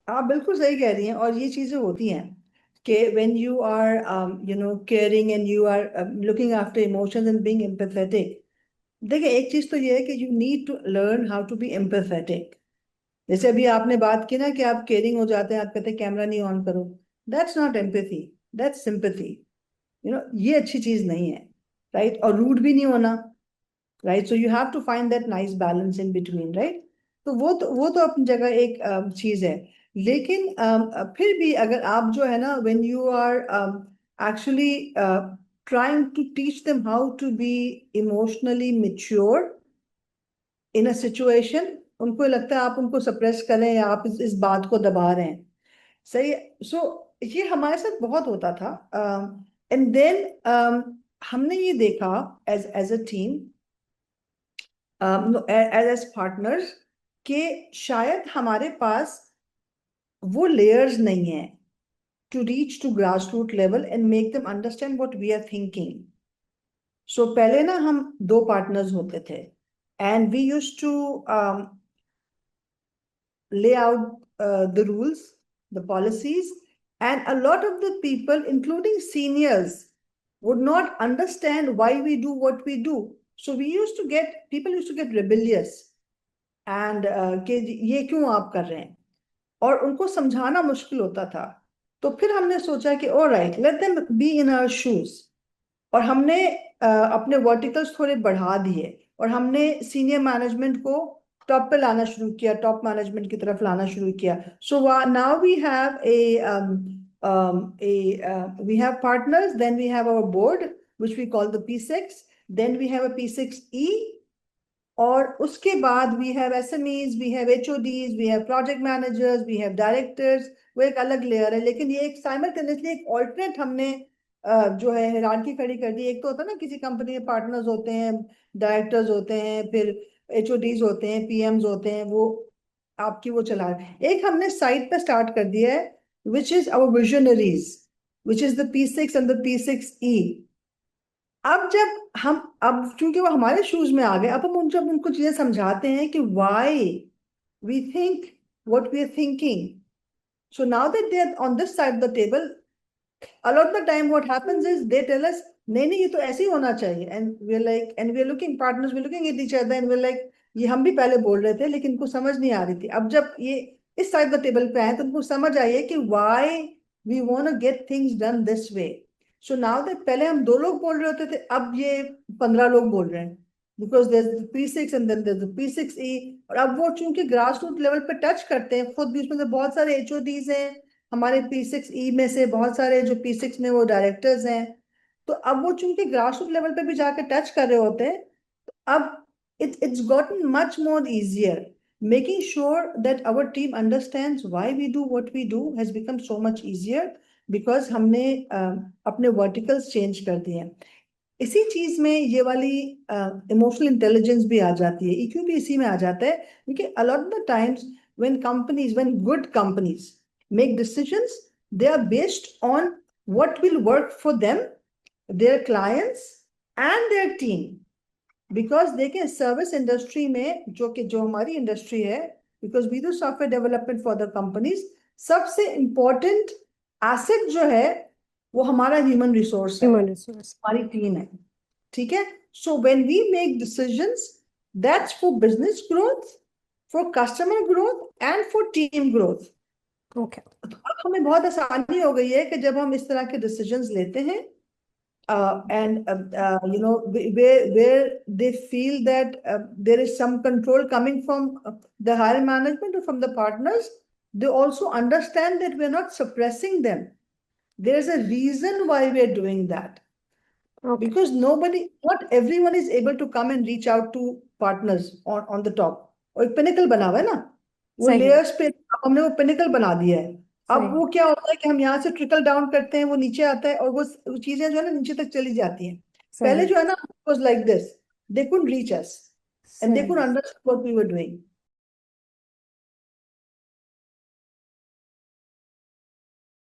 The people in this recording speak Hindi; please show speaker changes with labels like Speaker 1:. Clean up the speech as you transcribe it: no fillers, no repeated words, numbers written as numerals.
Speaker 1: आप बिल्कुल सही कह रही हैं, और ये चीजें होती हैं कि when you are caring and you are looking after emotions and being empathetic. देखिए, एक चीज तो ये है कि you need to learn how to be empathetic. जैसे अभी आपने बात की ना कि आप केयरिंग हो जाते हैं, आप कहते हैं कैमरा नहीं ऑन करो, that's not empathy, that's sympathy. ये अच्छी चीज नहीं है, राइट? और रूड भी नहीं होना, right? So you have to find that nice balance in between, right? तो वो तो अपनी जगह एक चीज है. लेकिन फिर भी अगर आप जो है ना, when you are actually trying to teach them how to be emotionally mature in a situation, उनको लगता है आप उनको सप्रेस करें या आप इस बात को दबा रहे हैं. सही. सो ये हमारे साथ बहुत होता था. एंड देन हमने ये देखा as as a team, as partners, कि शायद हमारे पास वो लेयर्स नहीं है to reach to grassroots level and make them understand what we are thinking. So पहले ना हम दो पार्टनर्स होते थे, and we used to lay out the rules, the policies, and a lot of the people, including seniors, would not understand why we do what we do. So people used to get rebellious and कि ये क्यों आप कर रहे हैं, और उनको समझाना मुश्किल होता था. तो फिर हमने सोचा कि oh right, let them be in our shoes, और हमने अपने वर्टिकल्स थोड़े बढ़ा दिए, और हमने सीनियर मैनेजमेंट को टॉप पे लाना शुरू किया, टॉप मैनेजमेंट की तरफ लाना शुरू किया. So now we have we have partners, then we have our board which we call the P6, then we have a P6E, और उसके बाद we have SMEs, we have HODs, we have project managers, we have directors. वो एक अलग लेयर है, लेकिन ये एक साइमल्टेनियसली एक ऑल्टरनेट हमने जो है हिरार्की खड़ी कर दी. एक तो होता है ना, किसी कंपनी में पार्टनर्स होते हैं, डायरेक्टर्स होते हैं, फिर HODs होते हैं, PMs होते हैं, वो आपकी वो चला रहे हैं. एक हमने साइड पे स्टार्ट कर दिया है, which is our visionaries, which is the P6 and the P6E. अब क्योंकि वो हमारे शूज में आ गए, अब हम जब उनको चीजें समझाते हैं कि why we think what we are thinking, so now that they are on this side the table, a lot of the time what happens is they tell us नहीं नहीं, ये तो ऐसे ही होना चाहिए, and we are looking partners, we are looking at each other and we're like, ये हम भी पहले बोल रहे थे लेकिन इनको समझ नहीं आ रही थी. अब जब ये इस साइड द टेबल पे आए तो उनको समझ आई है कि why we want to get things done this way. So now that पहले हम 2 लोग बोल रहे होते थे, अब ये 15 लोग बोल रहे हैं, because there's the P6 and then there's the P6E. और अब वो चूंकि ग्रास रूट लेवल पे टच करते हैं, खुद भी उसमें से बहुत सारे HODs हैं हमारे P6E में से, बहुत सारे जो P6 में वो डायरेक्टर्स हैं. तो अब वो चूंकि ग्रास रूट लेवल पे भी जाके टच कर रहे होते हैं, तो अब it's gotten much more easier. Making sure that our team understands why we do what we do has become so much easier because हमने अपने verticals change कर दिए हैं. इसी चीज में ये वाली इमोशनल इंटेलिजेंस भी आ जाती है, EQ भी इसी में आ जाता है, क्योंकि a lot of the times when good companies make decisions, they are based on what will work for them, their clients and their team. Because देखिए, सर्विस इंडस्ट्री में जो हमारी इंडस्ट्री है, because we do software development for the companies, सबसे important asset जो है वो हमारा ह्यूमन रिसोर्स है, हमारी टीम है. ठीक है. So when we make decisions, that's for business growth, for customer growth and for team growth.
Speaker 2: Okay.
Speaker 1: तो अब हमें बहुत आसानी हो गई है कि जब हम इस तरह के डिसीजंस लेते हैं and where they feel that there is some control coming from the higher management or from the partners, they also understand that we're not suppressing them. There's a reason why we're doing that.
Speaker 2: Okay.
Speaker 1: Because not everyone is able to come and reach out to partners on the top. और एक पिनिकल बना हुआ है ना, वो लेयर्स पे हमने वो पिनिकल बना दिया है. अब वो क्या होता है कि हम यहाँ से ट्रिकल डाउन करते हैं, वो नीचे आता है और वो चीजें जो है ना नीचे तक चली जाती हैं. पहले जो है ना, was like this, they couldn't reach us and they couldn't understand what we were doing.